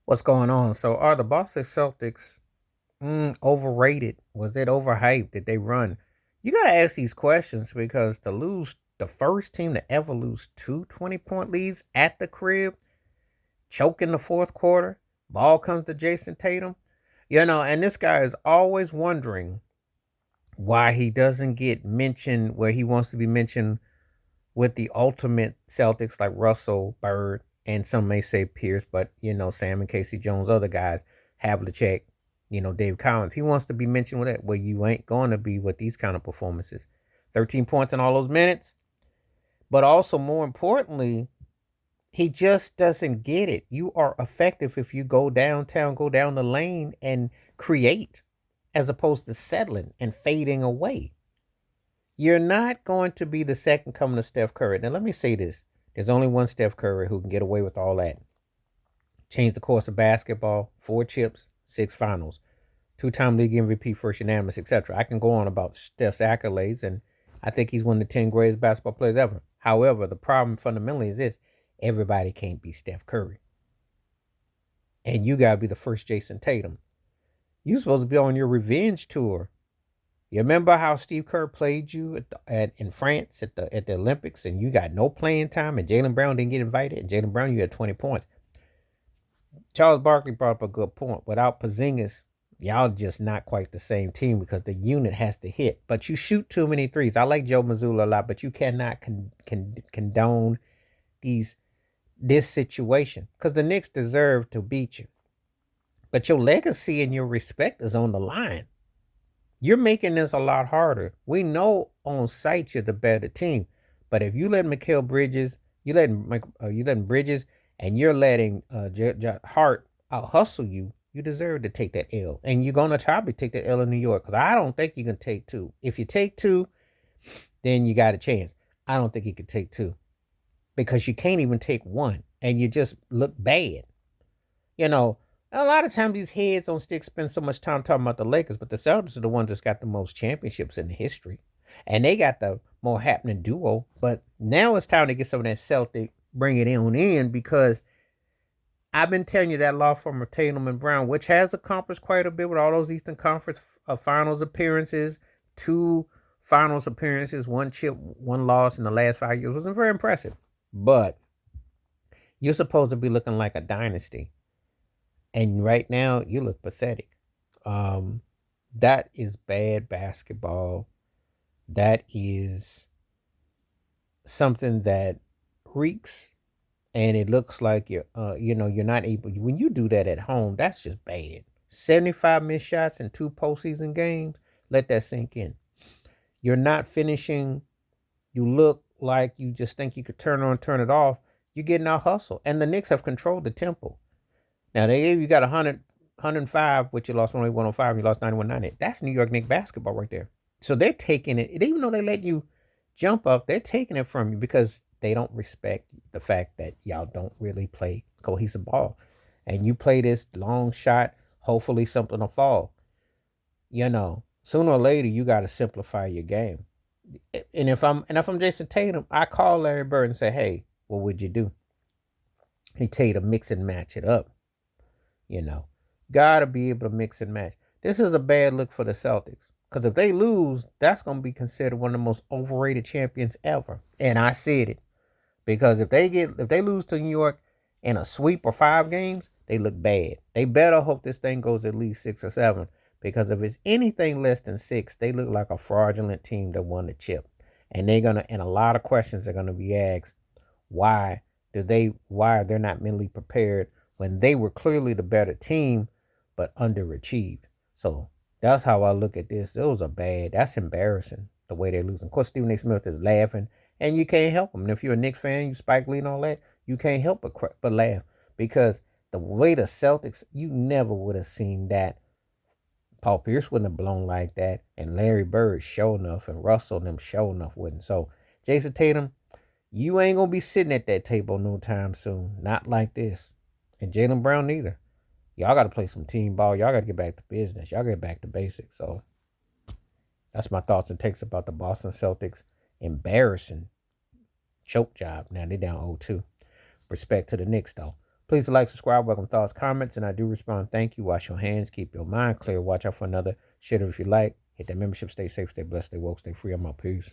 What's going on? So, are the Boston Celtics overrated? Was it overhyped? Did they run? You got to ask these questions because to lose the first team to ever lose two 20-point leads at the crib, choke in the fourth quarter, ball comes to Jason Tatum, and this guy is always wondering why he doesn't get mentioned where he wants to be mentioned with the ultimate Celtics like Russell, Bird, and some may say Pierce, but Sam and Casey Jones, other guys, Havlicek, Dave Collins. He wants to be mentioned with that. Well, you ain't going to be with these kind of performances. 13 points in all those minutes. But also, more importantly, he just doesn't get it. You are effective if you go downtown, go down the lane, and create, as opposed to settling and fading away. You're not going to be the second coming of Steph Curry. Now, let me say this. There's only one Steph Curry who can get away with all that. Change the course of basketball, 4 chips, 6 finals, two-time league MVP, first unanimous, etc. I can go on about Steph's accolades, and I think he's one of the 10 greatest basketball players ever. However, the problem fundamentally is this. Everybody can't be Steph Curry. And you got to be the first Jason Tatum. You're supposed to be on your revenge tour. You remember how Steve Kerr played you in France at the Olympics, and you got no playing time, and Jaylen Brown didn't get invited, and Jaylen Brown, you had 20 points. Charles Barkley brought up a good point. Without Porzingis, y'all just not quite the same team because the unit has to hit. But you shoot too many threes. I like Joe Mazzulla a lot, but you cannot condone this situation because the Knicks deserve to beat you. But your legacy and your respect is on the line. You're making this a lot harder. We know on site you're the better team, but if you let Mikal Bridges, you letting Bridges, and you're letting Hart out hustle you, you deserve to take that L, and you're gonna probably take that L in New York because I don't think you can take two. If you take two, then you got a chance. I don't think you can take two because you can't even take one, and you just look bad. You know, a lot of times these heads on sticks spend so much time talking about the Lakers, but the Celtics are the ones that's got the most championships in history. And they got the more happening duo. But now it's time to get some of that Celtic, bring it on in because I've been telling you that law firm of Tatum and Brown, which has accomplished quite a bit with all those Eastern Conference finals appearances, 2 finals appearances, 1 chip, 1 loss in the last 5 years, was very impressive. But you're supposed to be looking like a dynasty. And right now, you look pathetic. Um, that is bad basketball. That is something that reeks, and it looks like you're not able. When you do that at home, that's just bad. 75 missed shots in 2 postseason games. Let that sink in. You're not finishing. You look like you just think you could turn on, turn it off. You're getting out hustle, and the Knicks have controlled the tempo. Now they gave you got 105, which you lost only 105, and you lost 91-90. That's New York Knicks basketball right there. So they're taking it, even though they let you jump up, they're taking it from you because they don't respect the fact that y'all don't really play cohesive ball. And you play this long shot, hopefully something will fall. Sooner or later you gotta simplify your game. And if I'm Jason Tatum, I call Larry Bird and say, hey, what would you do? He tell you to mix and match it up. You know, gotta be able to mix and match. This is a bad look for the Celtics because if they lose, that's gonna be considered one of the most overrated champions ever. And I said it because if they lose to New York in a sweep or 5 games, they look bad. They better hope this thing goes at least 6 or 7 because if it's anything less than 6, they look like a fraudulent team that won the chip. And a lot of questions are gonna be asked. Why they're not mentally prepared when they were clearly the better team but underachieved. So that's how I look at this. That's embarrassing the way they're losing. Of course, Stephen A. Smith is laughing, and you can't help him. And if you're a Knicks fan, you Spike Lee and all that, you can't help but laugh because the way the Celtics, you never would have seen that. Paul Pierce wouldn't have blown like that, and Larry Bird show enough, and Russell and them show enough wouldn't. So Jason Tatum, you ain't gonna be sitting at that table no time soon. Not like this. And Jaylen Brown neither. Y'all got to play some team ball. Y'all got to get back to business. Y'all get back to basics. So that's my thoughts and takes about the Boston Celtics embarrassing choke job. Now they down 0-2. Respect to the Knicks though. Please like, subscribe, welcome thoughts, comments, and I do respond. Thank you. Wash your hands. Keep your mind clear. Watch out for another. Share it if you like. Hit that membership. Stay safe, stay blessed, stay woke, stay free. I'm out. Peace.